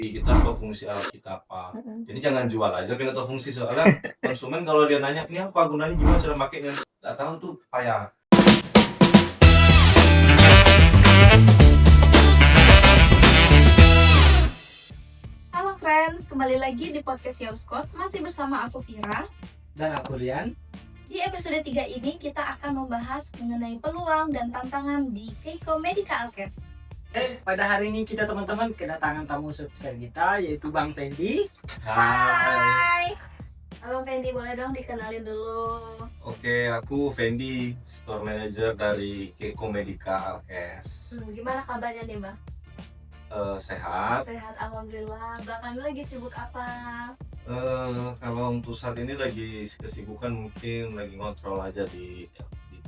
kita tahu fungsi alat kita apa. Jadi jangan jual aja tapi nggak tahu fungsi, soalnya konsumen kalau dia nanya, "Ini apa gunanya, gimana cara makainya?" Nggak tahu tuh payah. Halo friends, kembali lagi di podcast Yauskot. Masih bersama aku Vira. Dan aku Rian. Di episode 3 ini kita akan membahas mengenai peluang dan tantangan di Keiko Medical Alkes. Pada hari ini kita teman-teman kedatangan tamu spesial kita, yaitu Bang Fendi. Hai Abang Fendi, boleh dong dikenalin dulu? Oke, aku Fendi, store manager dari Keiko Medical Alkes. Gimana kabarnya nih Bang? Sehat. Sehat, alhamdulillah. Belakangan lagi sibuk apa? Kalau untuk saat ini lagi kesibukan mungkin lagi ngontrol aja di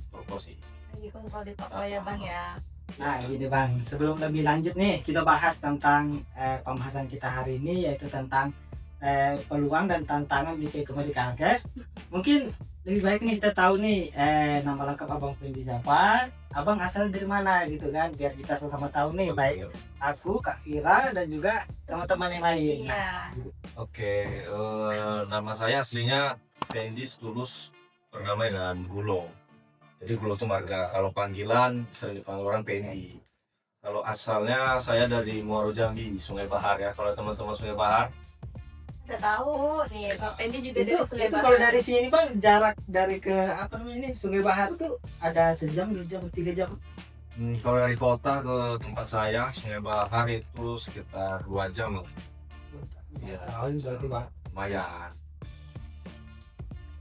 toko sih. Lagi kontrol di toko ya Bang ya. Nah gini Bang, sebelum lebih lanjut nih kita bahas tentang pembahasan kita hari ini, yaitu tentang peluang dan tantangan di Keiko Medical Alkes. Mungkin lebih baik nih kita tahu nih nama lengkap Abang Fendi siapa, Abang asal dari mana gitu kan, biar kita sama-sama tahu nih, baik aku, Kak Vira, dan juga teman-teman yang lain. Iya. Oke, nama saya aslinya Fendi Tulus, bernama dengan Gulo. Jadi Gulo itu marga, kalau panggilan sering dipanggil orang Fendi. Kalau asalnya saya dari Muaro Jambi, Sungai Bahar ya. Kalau teman-teman Sungai Bahar, Udah tahu nih, Bang Fendi juga dari Sungai Itu Bahar. kalau dari sini Bang, jarak dari ke apa namanya ini Sungai Bahar tuh ada sejam, 2 jam, 3 jam. kalau dari kota ke tempat saya Sungai Bahar itu sekitar 2 jam lah. Iya, Tahu berarti Bang. lumayan.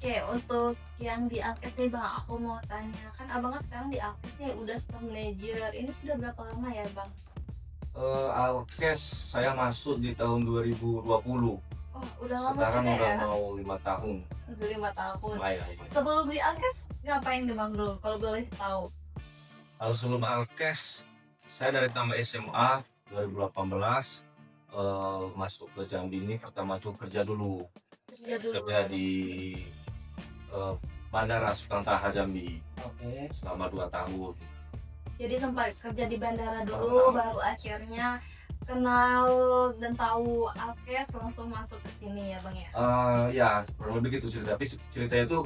Oke, untuk yang di Alkes nih Bang, aku mau tanya, kan Abang kan sekarang di Alkes nih udah store manager. Ini sudah berapa lama ya Bang? Alkes saya masuk di tahun 2020. Oh, udah lama Sekarang juga udah ya? mau 5 tahun. Udah 5 tahun. Lumayan. Sebelum di Alkes ngapain nih Bang dulu, kalau boleh tahu? Kalau sebelum Alkes, saya dari tamat SMA 2018 masuk ke Jambi ini. Pertama tuh kerja dulu. Kerja di Bandara Sultan Taha Jambi Oke. selama 2 tahun. Jadi sempat kerja di bandara dulu, baru akhirnya kenal dan tahu Alkes, langsung masuk ke sini ya Bang ya? Ya kurang lebih gitu cerita, tapi ceritanya itu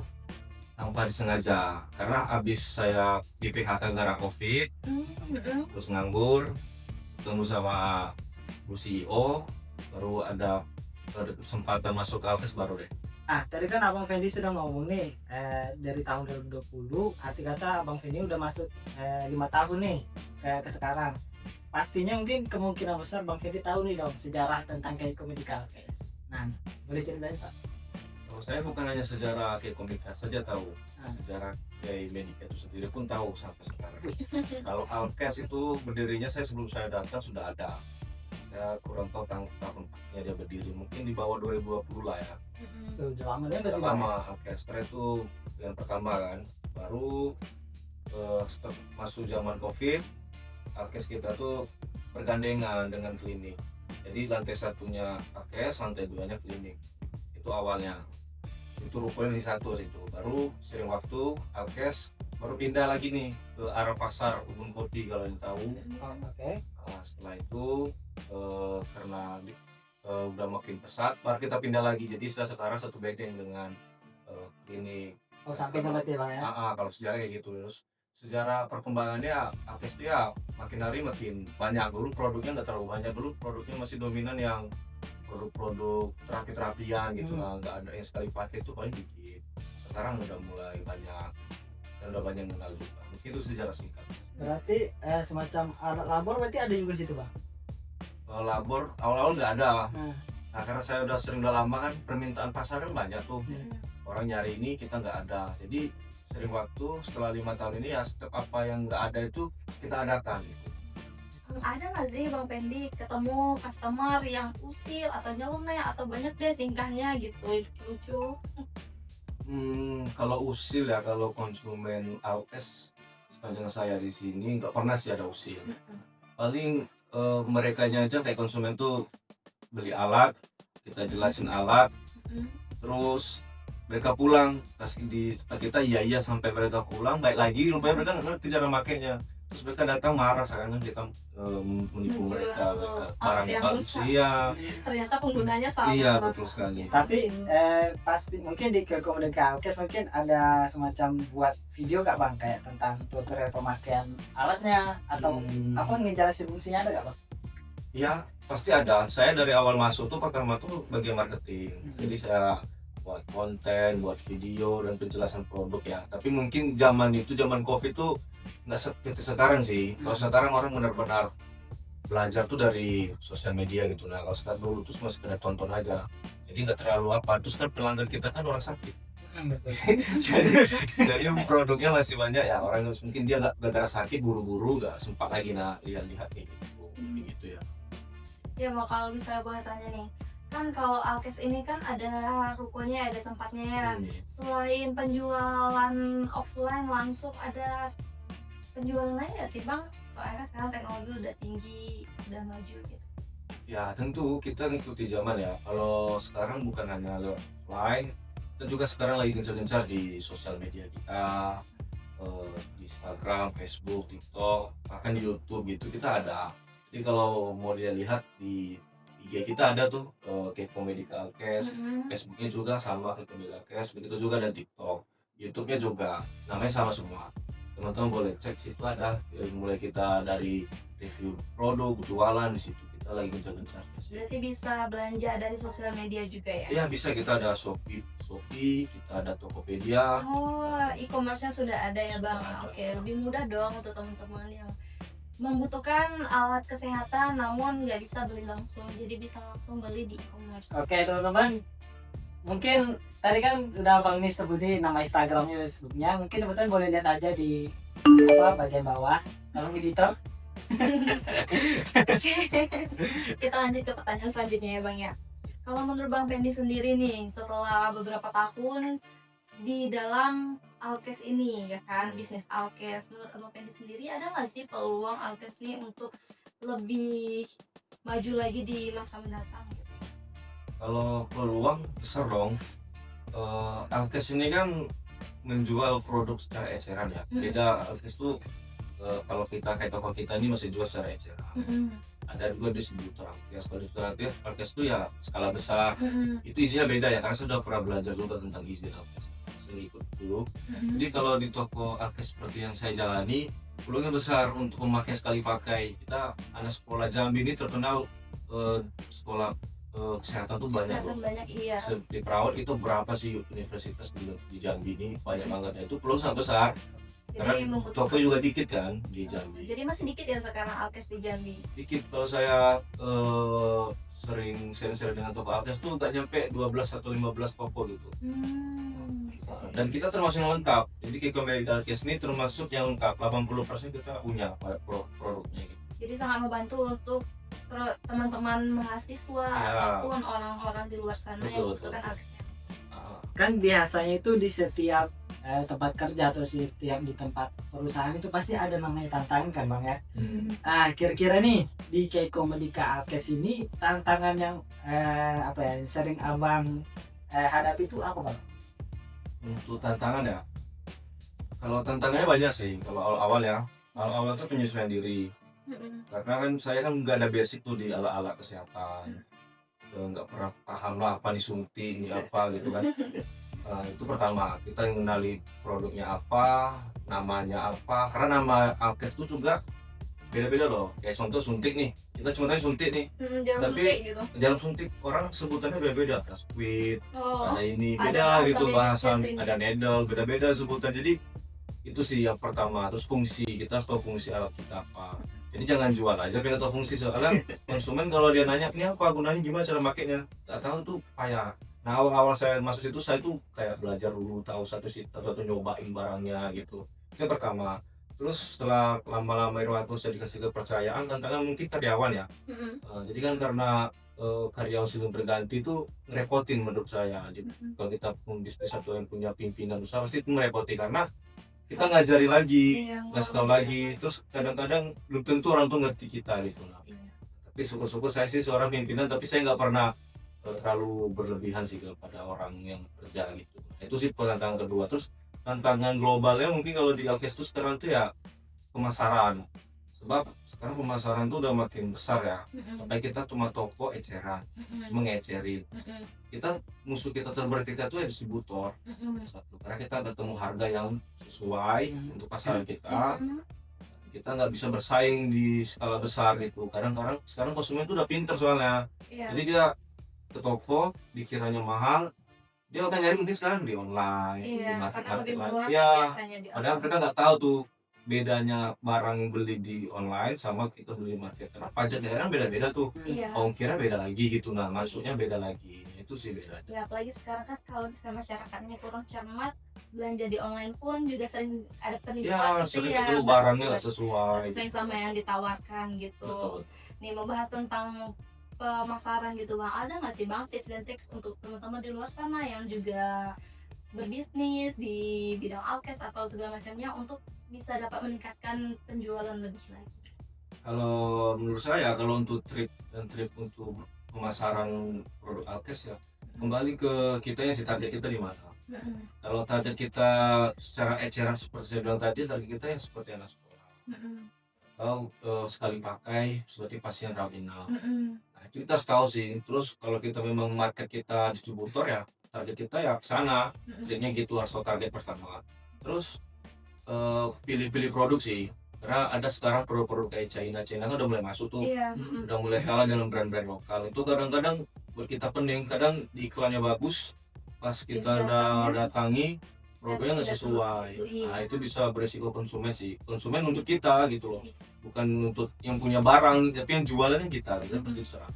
tanpa disengaja, karena abis saya di PHK gara COVID, terus nganggur, ketemu sama Bu CEO, baru ada kesempatan masuk ke Alkes baru deh. Tadi kan Abang Fendi sudah ngomong nih dari tahun 2020, arti kata Abang Fendi udah masuk 5 tahun nih ke sekarang. Pastinya mungkin kemungkinan besar Bang Fendi tahu nih dong sejarah tentang Keiko Medical Alkes. Nah, boleh ceritain Pak? Kalau saya bukan hanya sejarah Keiko Medical saja tahu, sejarah Keiko Medical itu sendiri pun tahu sampai sekarang. Kalau Alkes itu berdirinya, saya sebelum saya datang sudah ada. Saya kurang tahu tahun pastinya dia berdiri, mungkin di bawah 2020 lah ya. Udah lama deh berarti Bang. Pertama Alkes, karena itu yang pertama kan. Baru setelah masuk zaman COVID, Alkes kita tuh bergandengan dengan klinik. Jadi lantai satunya Alkes, lantai 2-nya klinik. Itu awalnya. Itu rupanya di satu situ. Baru sering waktu Alkes baru pindah lagi nih ke arah pasar Ubun Koti, kalau yang tahu. Oke. Nah, setelah itu karena udah makin pesat, baru kita pindah lagi. Jadi sekarang satu bedeng dengan klinik. Oh, sampai berarti Bang ya. Kalau sejarah kayak gitu. Terus sejarah perkembangannya Alkes dia makin hari makin banyak. Dulu produknya nggak terlalu banyak, dulu produknya masih dominan yang produk-produk terapi-terapian gitu lah, nggak ada yang sekali pakai, itu paling dikit. Sekarang udah mulai banyak dan udah banyak yang kenal juga. Mungkin itu sejarah singkat. Berarti semacam alat labor berarti ada juga situ Bang. Kalau labor awal-awal nggak ada. Nah. Nah, karena saya udah lama kan, permintaan pasar kan banyak tuh. Orang nyari ini kita nggak ada. Jadi sering waktu setelah 5 tahun ini ya, setiap apa yang nggak ada itu kita adakan gitu. Ada nggak sih Bang Fendi ketemu customer yang usil atau nyeleneh atau banyak deh tingkahnya gitu, lucu-lucu? Kalau usil ya, kalau konsumen Alkes sepanjang saya di sini nggak pernah sih ada usil. Paling merekanya aja kayak konsumen tuh beli alat, kita jelasin alat, terus mereka pulang, kasih di tempat kita iya sampai mereka pulang, baik lagi rupanya mereka nggak ngerti cara makainya. terus mereka datang marah seakan kita menipu mereka, barang yang palsu. rusak. Iya, Ternyata penggunanya salah. iya betul sekali. Tapi pasti mungkin di Kekomunika Alkes mungkin ada semacam buat video gak bang, kayak tentang tutorial pemakaian alatnya atau apa ngejelasin fungsinya, ada gak bang? Ya pasti ada. Saya dari awal masuk tuh pertama tuh bagian marketing. Jadi saya buat konten, buat video dan penjelasan produk ya. Tapi mungkin zaman COVID tuh nggak seperti sekarang sih. Kalau sekarang orang benar-benar belajar tuh dari sosial media gitu. Nah kalau sekarang dulu tuh cuma sekedar tonton aja. Jadi nggak terlalu apa. Terus kan pelanggan kita kan orang sakit. jadi produknya masih banyak ya, orang mungkin dia nggak gara-gara sakit buru-buru nggak sempat lagi lihat kayak gitu ya. Ya mau kalau bisa boleh tanya nih, kan kalau Alkes ini kan ada rukonya, ada tempatnya ya. Selain penjualan offline langsung, ada penjualan lain nggak sih bang? Soalnya kan sekarang teknologi udah tinggi, sudah maju gitu. Ya tentu kita ngikuti zaman ya. Kalau sekarang bukan hanya lewat offline, kita juga sekarang lagi gencar-gencar di sosial media kita, di Instagram, Facebook, TikTok, bahkan di YouTube gitu kita ada. Jadi kalau mau dia lihat di IG kita ada tuh Kekomunika Alkes, Facebooknya juga sama Kekomunika Alkes, begitu juga dan TikTok, YouTube-nya juga namanya sama semua. Teman-teman boleh cek situ ada, mulai kita dari review produk, jualan di situ kita lagi gencar-gencar. Berarti bisa belanja dari sosial media juga ya? Ya bisa, kita ada Shopee, kita ada Tokopedia. Oh, e-commerce-nya sudah ada ya bang. Sudah ada. Oke, lebih mudah dong untuk teman-teman yang membutuhkan alat kesehatan namun nggak bisa beli langsung, jadi bisa langsung beli di e-commerce. Oke teman-teman, mungkin tadi kan sudah bang Nis sebutin nama Instagramnya dan Facebooknya, mungkin teman-teman boleh lihat aja di bagian bawah. Tolong editor. Oke, kita lanjut ke pertanyaan selanjutnya ya bang ya. Kalau menurut bang Pendi sendiri nih, setelah beberapa tahun di dalam Alkes ini ya kan, bisnis Alkes, menurut abang Pendi sendiri ada nggak sih peluang Alkes ini untuk lebih maju lagi di masa mendatang gitu? Kalau peluang besar dong. Alkes ini kan menjual produk secara eceran ya. Beda Alkes tuh kalau kita kayak toko kita ini masih jual secara eceran. Ada juga distributor Alkes. Kalau distributor Alkes tuh ya skala besar. Itu isinya beda ya, karena saya sudah pernah belajar juga tentang izin Alkes. Saya ikut dulu. Jadi kalau di toko Alkes seperti yang saya jalani, peluangnya besar untuk memakai sekali pakai. Kita anak sekolah Jambi ini terkenal sekolah kesehatan tuh banyak loh. Banyak, iya. Di perawat itu berapa sih universitas di Jambi ini, banyak banget ya. Itu peluang sangat besar. Karena toko juga dikit kan di Jambi. Jadi masih dikit ya sekarang Alkes di Jambi. Dikit. Kalau saya sering share dengan toko Alkes tuh nggak nyampe 12 atau 15 toko gitu. Dan kita termasuk yang lengkap. Jadi Kekomunika Alkes ini termasuk yang lengkap. 80% kita punya produknya gitu. Jadi sangat membantu untuk teman-teman mahasiswa ataupun orang-orang di luar sana yang membutuhkan Alkes. Kan biasanya itu di setiap tempat kerja atau setiap di tempat perusahaan itu pasti ada namanya tantangan kan bang ya. Kira-kira nih di Kekomunika Alkes ini tantangan yang sering abang hadapi itu apa bang? Untuk tantangan ya, kalau tantangannya banyak sih. Kalau awal-awal tuh penyesuaian diri. Karena kan saya kan nggak ada basic tuh di alat-alat kesehatan, nggak pernah paham lah apa nih suntik, ini apa gitu kan. Itu pertama, kita mengenali produknya apa, namanya apa. Karena nama Alkes itu juga beda-beda loh. Kayak contoh suntik nih, kita cuma tanya suntik nih, tapi gitu. jarum suntik orang sebutannya beda-beda. Ada squid, ada ini ada beda gitu bahasan, medisnya ada needle, beda-beda sebutan. Jadi itu sih yang pertama. Terus fungsi, kita harus tahu fungsi alat kita apa. Jadi jangan jual aja pengen tahu fungsi, soalnya konsumen kalau dia nanya ini apa gunanya, gimana cara makainya, nggak tahu tuh payah. Nah awal saya masuk situ, saya tuh kayak belajar dulu, tahu satu nyobain barangnya gitu. Itu yang pertama. Terus setelah lama-lama waktu saya dikasih kepercayaan, tantangan mungkin karyawan ya. Jadi kan karena karyawan silih berganti itu ngerepotin menurut saya. Jadi kalau kita pun bisnis atau yang punya pimpinan besar pasti itu merepoti, karena kita ngajari lagi, ngasih tahu lagi. Terus kadang-kadang belum tentu orang tuh ngerti kita gitu. Tapi syukur-syukur saya sih seorang pimpinan, tapi saya nggak pernah terlalu berlebihan sih kepada orang yang kerja gitu. Itu sih tantangan kedua. Terus tantangan globalnya mungkin kalau di Alkes itu sekarang tuh ya pemasaran. Sebab sekarang pemasaran tuh udah makin besar ya. Mm-mm. Kayak kita cuma toko eceran, Mm-mm. cuma ngecerin. Mm-mm. Musuh kita terberat kita tuh ya distributor. Mm-mm. Satu, karena kita ketemu harga yang sesuai untuk pasaran kita. Mm-mm. Kita nggak bisa bersaing di skala besar gitu. Kadang-kadang sekarang konsumen tuh udah pinter soalnya. Iya. Jadi dia ke toko dikiranya mahal, dia akan nyari mungkin sekarang di online, di Iya, karena market-market lebih lain. murah Ya, kan biasanya di padahal mereka nggak tahu tuh bedanya barang beli di online sama kita beli di market. Karena pajak daerah beda-beda tuh, Iya. ongkirnya beda lagi gitu. Nah, masuknya beda lagi. Itu sih bedanya. Ya apalagi sekarang kan kalau misalnya masyarakatnya kurang cermat, belanja di online pun juga sering ada penipuan Ya, gitu sering ya, itu nggak barangnya nggak sesuai sesuai. sama yang ditawarkan gitu. Betul. Nih membahas tentang pemasaran gitu bang, ada nggak sih bang tips dan trik untuk teman-teman di luar sana yang juga berbisnis di bidang alkes atau segala macamnya untuk bisa dapat meningkatkan penjualan lebih lagi? Kalau menurut saya, kalau untuk trik dan trik untuk pemasaran produk alkes ya, kembali ke kita yang si target kita di mana. Mm-mm. Kalau target kita secara eceran seperti saya bilang tadi, target kita yang seperti anak sekolah. Mm-mm. Kalau sekali pakai seperti pasien rawat inap. Mm-mm. Nah, itu kita harus tahu sih. Terus kalau kita memang market kita distributor ya, target kita ya ke sana. Mm-mm. Triknya gitu, harus tahu target pertama. Terus pilih-pilih produk sih. Karena ada sekarang produk-produk kayak China kan udah mulai masuk tuh. Iya. Mm-mm. Udah mulai kalah dengan brand-brand lokal. Itu kadang-kadang buat kita pening, kadang di iklannya bagus, pas kita udah datangi produknya nggak sesuai. Iya. Nah, itu bisa beresiko konsumen sih. Konsumen untuk kita gitu loh, bukan untuk yang punya barang, tapi yang jualannya kita pasti diserang.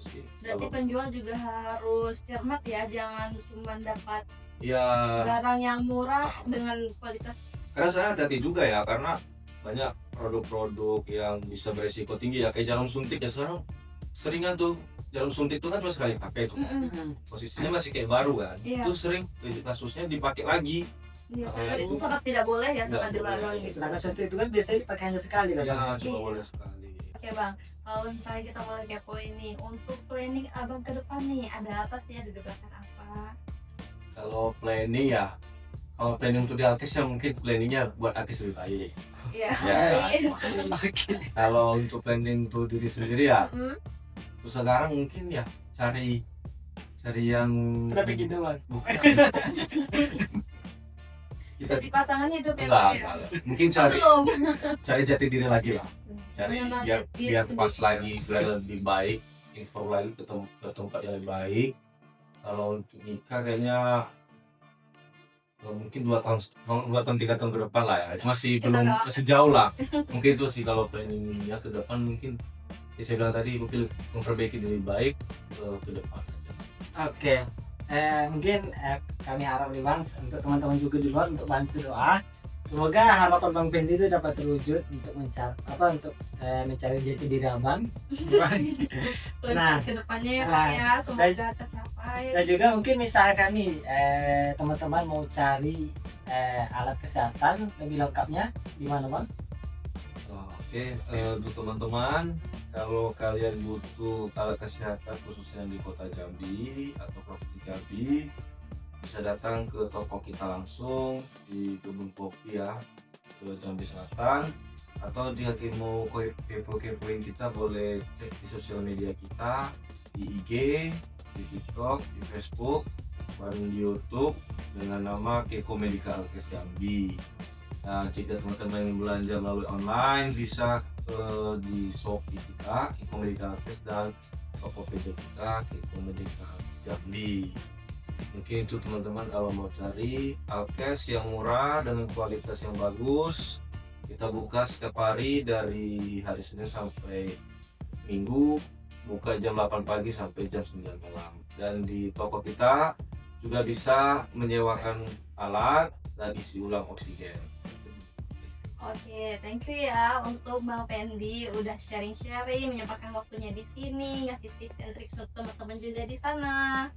Terus gitu. Berarti penjual juga harus cermat ya, jangan cuma dapat Ya, barang yang murah dengan kualitas. karena saya hati juga ya, karena banyak produk-produk yang bisa beresiko tinggi ya, kayak jarum suntik ya sekarang seringan tuh. Jarum suntik itu kan cuma sekali pakai tuh, Mm-mm. posisinya masih kayak baru kan. Iya. Itu sering kasusnya dipakai lagi. Iya, Ah, itu itu sangat tidak boleh ya, sangat nggak boleh. dilarang gitu. Sedangkan suntik itu kan biasanya dipakai hanya sekali kan. Ya, Bang? cuma Iya. boleh sekali. Oke bang, kalau misalnya kita mulai kepo ini, untuk planning abang ke depan nih, ada apa sih, ada gebrakan apa? Kalau planning ya, kalau planning untuk di Alkes ya mungkin planningnya buat Alkes lebih baik. Iya. Ya. Oke. Kalau untuk planning untuk diri sendiri ya, Mm-mm. terus sekarang mungkin ya cari yang Udah bikin doang. bukan. Kita Jadi pasangan hidup ya enggak, bang ya? enggak. Mungkin cari Belum. jati diri lagi lah. Cari Mengenal biar diri biar pas sendiri. lagi, biar lebih baik, info lagi ke tempat yang lebih baik. Kalau untuk nikah kayaknya mungkin 2 tahun 3 tahun ke depan lah ya. Masih Kita belum, doakan. masih jauh lah. Mungkin itu sih kalau planningnya ke depan, mungkin saya bilang tadi mungkin memperbaiki diri baik ke depan aja. Oke. Mungkin kami harap nih bang, untuk teman-teman juga di luar untuk bantu doa. Semoga harapan Bang Pendi itu dapat terwujud untuk mencari jati diri abang. Planning ke depannya ya bang ya, semoga tercapai. Dan juga mungkin misalkan nih teman-teman mau cari alat kesehatan lebih lengkapnya di mana bang? Oke, untuk teman-teman, kalau kalian butuh alat kesehatan khususnya di Kota Jambi atau Provinsi Jambi, bisa datang ke toko kita langsung di Kebun Kopi ya, ke Jambi Selatan. Atau jika kalian mau kepo-kepoin kita, boleh cek di sosial media kita, di IG, di TikTok, di Facebook, dan di YouTube dengan nama Keko Medical Alkes Jambi. Nah, jika teman-teman yang belanja melalui online bisa di Shopee kita, Keko Medical Alkes, dan Tokopedia kita, Keko Medical Alkes Jambi. Mungkin itu teman-teman kalau mau cari alkes yang murah dengan kualitas yang bagus. Kita buka setiap hari dari hari Senin sampai Minggu, buka jam 8 pagi sampai jam 9 malam. Dan di toko kita juga bisa menyewakan alat dan isi ulang oksigen. Oke, thank you ya untuk Bang Pendi udah sharing-sharing, menyempatkan waktunya di sini, ngasih tips and tricks untuk teman-teman juga di sana.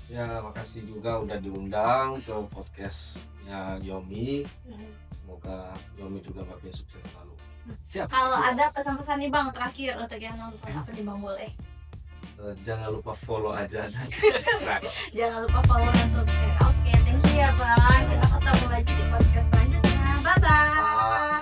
Ya, makasih juga udah diundang ke podcastnya Yomi. Semoga Yomi juga makin sukses selalu. Kalau ada pesan-pesan nih Bang terakhir untuk yang nonton, apa nih Bang, boleh? Jangan lupa follow aja dan subscribe. Jangan lupa follow dan subscribe. Oke, thank you ya Bang. Kita ketemu lagi di podcast selanjutnya. Bye bye.